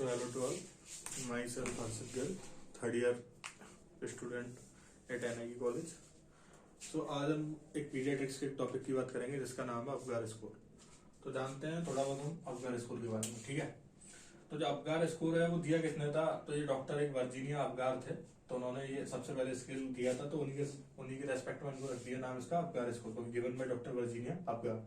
So hello to all. Myself Harshit Gill, third year student at NIE college. So आज हम एक paediatrics के topic की बात करेंगे जिसका नाम है अबगार स्कोर. तो जानते हैं थोड़ा बहुत हम अबगार स्कोर के बारे में. ठीक है, तो जो अबगार स्कोर है वो दिया किसने था? तो ये डॉक्टर एक वर्जीनिया अबगार थे, तो उन्होंने ये सबसे पहले स्केल दिया था. तो उन्हीं के रेस्पेक्ट में उनको रख दिया नाम इसका Apgar score, given by doctor Virginia Apgar.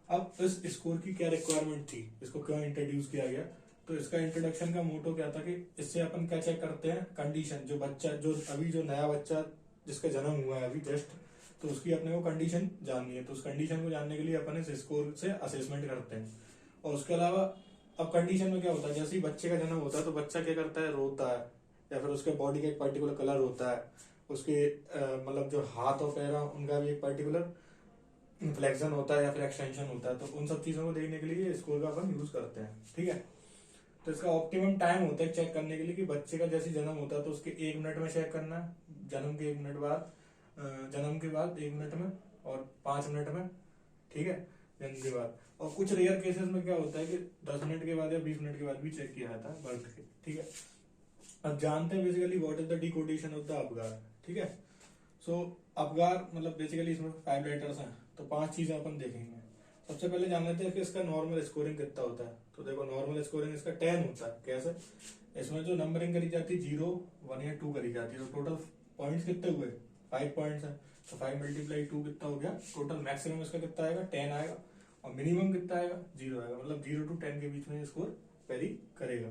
अब इस स्कोर की क्या रिक्वायरमेंट थी, इसको क्यों इंट्रोड्यूस किया गया? तो इसका इंट्रोडक्शन का मोटो क्या था कि इससे अपन क्या चेक करते हैं? कंडीशन. जो बच्चा जो नया बच्चा जिसका जन्म हुआ है अभी जस्ट, तो उसकी अपने को कंडीशन जाननी है. तो उस कंडीशन को जानने के लिए अपन इस स्कोर से असेसमेंट करते हैं. और उसके अलावा अब कंडीशन में क्या होता है, जैसे ही बच्चे का जन्म होता है तो बच्चा क्या करता है? रोता है, या फिर उसके बॉडी का एक पर्टिकुलर कलर होता है, उसके मतलब जो हाथ और पैर उनका भी एक पर्टिकुलर फ्लेक्शन होता है या फिर एक्सटेंशन होता है. तो उन सब चीजों को देखने के लिए स्कोर का अपन यूज करते हैं. ठीक है, तो इसका ऑप्टिमम टाइम होता है चेक करने के लिए कि बच्चे का जैसे जन्म होता है तो उसके 1 मिनट में चेक करना है, जन्म के 1 मिनट बाद, जन्म के बाद 1 मिनट में, और 5 मिनट में. ठीक है, जन्म के बाद. और कुछ रेयर केसेस में क्या होता है कि 10 मिनट के बाद या 20 मिनट के बाद भी चेक किया जाता है बर्थ के. ठीक है, अब जानते हैं basically what is the decodation of the Apgar. ठीक है, सो अबगार मतलब बेसिकली इसमें 5 लेटर्स हैं, तो 5 चीजें अपन देखेंगे. सबसे पहले जान लेते हैं कि इसका नॉर्मल स्कोरिंग कितना होता है. तो देखो नॉर्मल स्कोरिंग इसका 10 होता है. कैसे? इसमें जो नंबरिंग करी जाती है 0, 1 या 2 करी जाती है. तो टोटल पॉइंट्स कितने हुए? 5 पॉइंट्स हैं. तो 5 मल्टीप्लाई 2 कितना हो गया? टोटल मैक्सिमम इसका कितना आएगा? 10 आएगा. और मिनिमम कितना आएगा? 0 आएगा. मतलब 0 to 10 के बीच में स्कोर वेरी करेगा.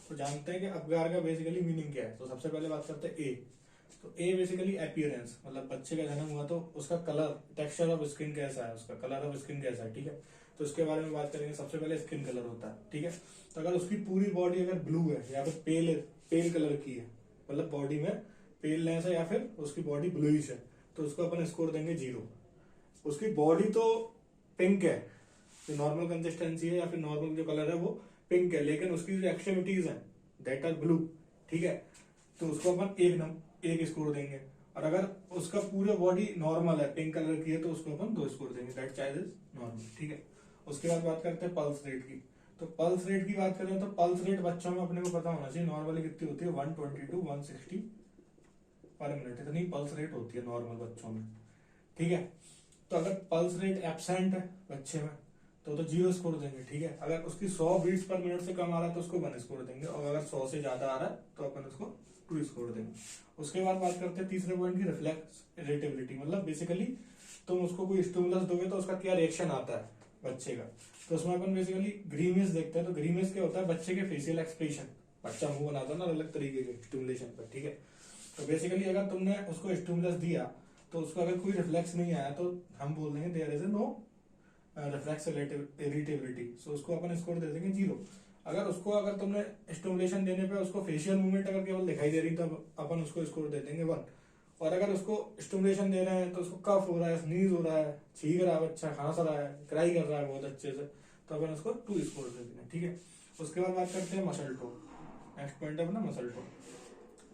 तो जानते हैं कि अबगार का बेसिकली मीनिंग क्या है. तो सबसे पहले बात करते हैं ए. तो ए बेसिकली अपीयरेंस, मतलब बच्चे का जन्म हुआ तो उसका कलर, टेक्सचर ऑफ स्किन कैसा है, उसका कलर ऑफ स्किन कैसा है. ठीक है, तो इसके बारे में बात करेंगे. सबसे पहले स्किन कलर होता है. ठीक है, तो अगर उसकी पूरी बॉडी अगर ब्लू है या फिर पेल कलर की है, मतलब बॉडी में पेलनेस है या फिर उसकी बॉडी ब्लूइश है, तो उसको अपन स्कोर देंगे 0. उसकी बॉडी तो पिंक है, जो नॉर्मल कंसिस्टेंसी है या फिर नॉर्मल जो कलर है वो पिंक है, लेकिन उसकी जो एक्सट्रीमिटीज है दैट आर ब्लू. ठीक है, तो उसको अपन एक स्कोर देंगे. और अगर उसका पूरा बॉडी नॉर्मल है, पिंक कलर की है, तो उसको अपन 2 स्कोर देंगे. That child is normal. ठीक है, उसके बाद बात करते हैं पल्स रेट की. तो पल्स रेट की बात करें तो पल्स रेट बच्चों में अपने को पता होना चाहिए नॉर्मली कितनी होती है. 120 to 160 पर मिनट, इतनी पल्स रेट होती है नॉर्मल बच्चों में. ठीक है, तो अगर पल्स रेट एब्सेंट है बच्चे में तो 0 स्कोर देंगे. ठीक है, अगर उसकी 100 बीट्स पर मिनट से कम आ रहा है तो उसको 1 स्कोर देंगे, और अगर 100 से ज्यादा आ रहा है तो अपन उसको 2 स्कोर देंगे. उसके बाद बात करते हैं तीसरे पॉइंट की, रिफ्लेक्स इरिटेबिलिटी. मतलब बेसिकली तुम उसको कोई स्टिमुलस दोगे तो उसका क्या रिएक्शन आता है बच्चे का. तो उसमें अपन बेसिकली ग्रीमेस देखते हैं. तो ग्रीमेस क्या होता है? बच्चे के फेशियल एक्सप्रेशन. बच्चा मुंह बनाता है ना अलग तरीके के स्टिमुलेशन पर. ठीक है, तो बेसिकली अगर तुमने उसको स्टिमुलस दिया तो उसको अगर कोई रिफ्लेक्स नहीं आया तो हम बोल देंगे there is no reflex irritability. So उसको अपन स्कोर दे देंगे 0. अगर तुमने स्टिमुलेशन देने पे उसको फेशियल मूवमेंट अगर केवल दिखाई दे रही तो अपन उसको स्कोर दे देंगे 1. और अगर उसको स्टिमुलेशन दे रहे हैं तो उसको कफ हो रहा है, स्नीज हो रहा है, छींक रहा है बच्चा, खांस रहा है, क्राई कर रहा है बहुत अच्छे से, तो अपन उसको 2 स्कोर दे देंगे. ठीक है, उसके बाद बात करते हैं मसल टोन. नेक्स्ट पॉइंट है अपना मसल टोन.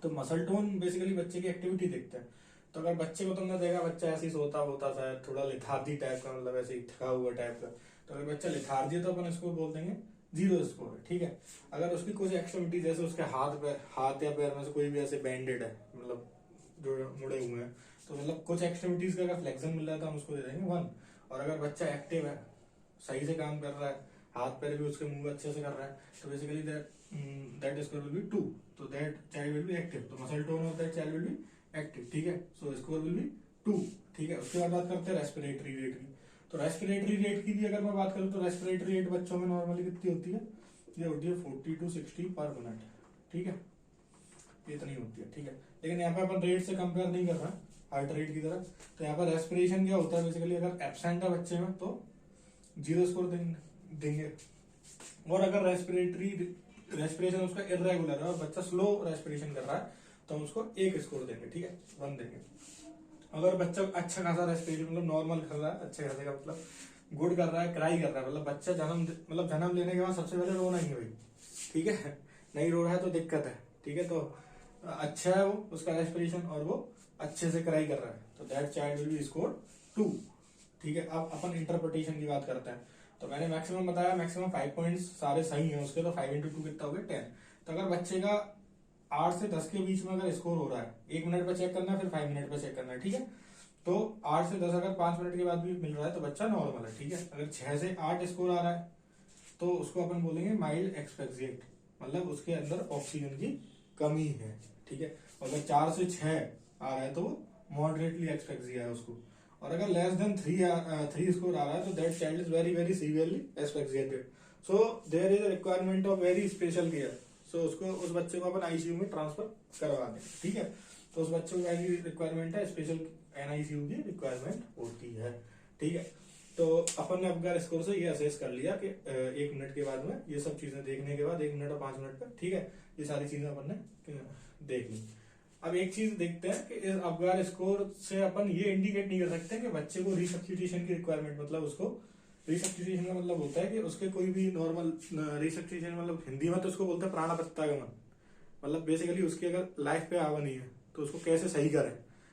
तो मसल टोन बेसिकली बच्चे की एक्टिविटी देखते हैं. तो अगर बच्चे को तुमने देखा बच्चा ऐसे ही सोता होता सा, थोड़ा लिथार्जी टाइप का, मतलब ऐसे ही थका हुआ टाइप का, तो अगर बच्चा लिथार्जी है तो अपन इसको बोल देंगे 0 स्कोर. ठीक है, अगर उसकी कुछ एक्टिविटी जैसे उसके हाथ या पैर में से कोई भी ऐसे बैंडेड है, मतलब जो मुड़े हुए हैं, तो मतलब कुछ एक्टिविटीज का अगर फ्लेक्शन मिल रहा है तो हम उसको दे देंगे 1. और अगर बच्चा एक्टिव है, सही से काम कर रहा है, हाथ पैर भी उसके मुंह अच्छे से कर रहा है, तो basically that score will be 2. तो that child will be active. तो muscle tone of that child will be active. ठीक है, सो स्कोर विल बी 2. ठीक है, उसके बाद बात करते हैं रेस्पिरेटरी रेट की. तो रेस्पिरेटरी रेट की भी अगर मैं बात करूं तो रेस्पिरेटरी रेट बच्चों में नॉर्मली कितनी होती है? ये होती है 40 to 60 पर मिनट. ठीक है, इतनी होती है. ठीक है, लेकिन यहाँ पे अपन रेट से कंपेयर नहीं कर रहे हैं हार्ट रेट की तरह. तो यहाँ पर रेस्पिरेशन क्या होता है बेसिकली, अगर एब्सेंट है बच्चे में तो 0 स्कोर देंगे. और अगर रेस्पिरेशन उसका इरेगुलर है और बच्चा स्लो रेस्पिरेशन कर रहा है तो हम उसको 1 स्कोर देंगे. ठीक है, 1 देंगे. अगर बच्चा अच्छा खासा रेस्पिरेशन मतलब नॉर्मल कर रहा है, अच्छे खासे का मतलब गुड कर रहा है, क्राई कर रहा है, मतलब बच्चा जन्म लेने के बाद सबसे पहले रोना ही है भाई. ठीक है, नहीं रो रहा है तो दिक्कत है. ठीक है, तो अच्छा है वो उसका रेस्पिरेशन और वो अच्छे से क्राई कर रहा है, तो that child will B score 2. ठीक है, अब अपन इंटरप्रिटेशन की बात करते हैं. तो मैंने मैक्सिमम बताया, मैक्सिमम 5 पॉइंट्स सारे सही हैं उसके, तो 5 इंटू 2 कितना हो गया 10। तो अगर बच्चे का 8 से 10 के बीच में अगर स्कोर हो रहा है, 1 मिनट पे चेक करना है, फिर 5 मिनट पे चेक करना है, ठीक है। तो 8 से 10 अगर 5 मिनट के बाद भी मिल रहा है तो बच्चा नॉर्मल है, ठीक है। अगर 6 से 8 स्कोर आ रहा है तो उसको अपन बोलेंगे माइल्ड एक्सपेक्सिएट, मतलब उसके अंदर ऑक्सीजन की कमी है, ठीक है। अगर 4 से 6 आ रहा है तो मॉडरेटली एक्सपेक्सिया है उसको। और अगर लेस देन 3 स्कोर आ रहा है तो that child is very very severely asphyxiated, so there is a requirement of very special care. So उसको, उस बच्चे को अपन आईसीयू में ट्रांसफर करवा दें, ठीक है। तो उस बच्चे को वेरी रिक्वायरमेंट है, स्पेशल एनआईसीयू की रिक्वायरमेंट होती है, ठीक है। तो अपन ने अपना स्कोर से ये असेस कर लिया कि 1 मिनट के बाद में ये सब चीजें देखने के बाद 1 मिनट और 5 मिनट पे, ठीक है, ये सारी चीजें अपन ने देख ली। अब एक चीज देखते हैं कि इस अबगार स्कोर से अपन ये इंडिकेट नहीं कर सकते कि बच्चे को रिसब्स्टिट्यूशन की रिक्वायरमेंट, मतलब उसको रिसब्स्टिट्यूशन का मतलब होता है कि उसके कोई भी नॉर्मल रिसब्स्टिट्यूशन, मतलब हिंदी में तो उसको बोलते हैं प्राण प्रत्यागमन, मतलब बेसिकली उसकी अगर लाइफ पे आवा नहीं है तो उसको कैसे सही करें।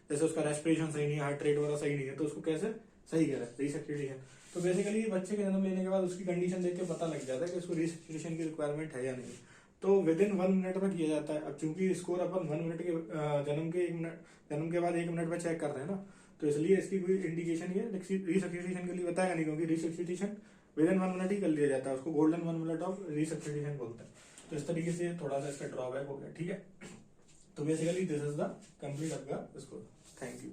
जैसे उसका रेस्पिरेशन सही नहीं है, हार्ट रेट वगैरह सही नहीं है, तो उसको कैसे सही करें, रिसब्स्टिट्यूशन। तो बेसिकली बच्चे के जन्म लेने के बाद उसकी कंडीशन देख के पता लग जाता है कि उसको रिसब्स्टिट्यूशन की रिक्वायरमेंट है या नहीं। तो विद इन 1 मिनट में किया जाता है। अब चूंकि स्कोर अपन 1 मिनट के जन्म के बाद 1 मिनट में चेक कर रहे हैं ना, तो इसलिए इसकी कोई इंडिकेशन ये रिसब्स्टिट्यूशन के लिए बताएगा नहीं, क्योंकि रिसब्स्टिट्यूशन विद इन 1 मिनट ही कर लिया जाता है, उसको गोल्डन 1 मिनट ऑफ रिसब्स्टिट्यूशन बोलते हैं। तो इस तरीके से थोड़ा सा इसका ड्रॉबैक हो गया, ठीक है। तो basically this is the complete आपका स्कोर। Thank you.